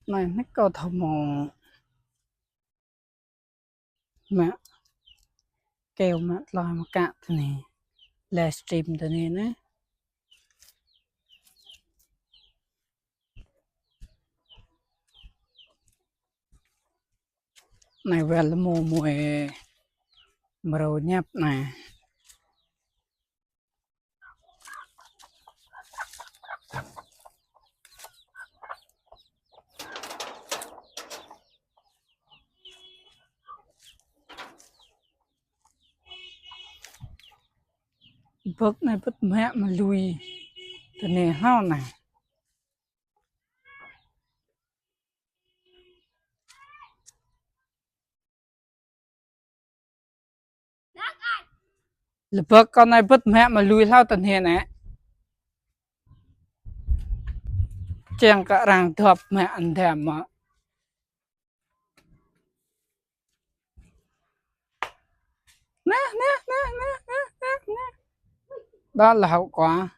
này nó có thầm mò mẹ kêu mẹ lo mà cạn thế này livestream thế này nữa này về là mùa mùi màu nhấp này bớt này bớt mẹ mà lùi thế này hao này là bớt con này bớt mẹ mà lùi hao thế này nè chàng cả ràng thọp mẹ ăn thèm mà nè nè nè nè nè nè nè đó là hậu quả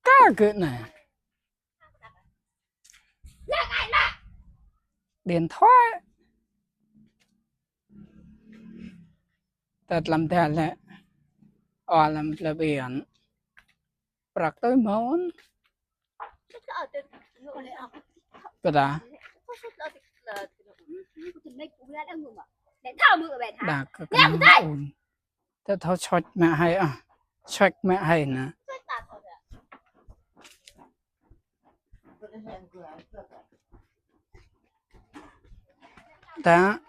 cá cỡ này điện thoại tật làm thế lệ làm là biển bạc tới món cái đó đã cái ổn thế thao chọi mẹ hay à chọi mẹ hay nè đó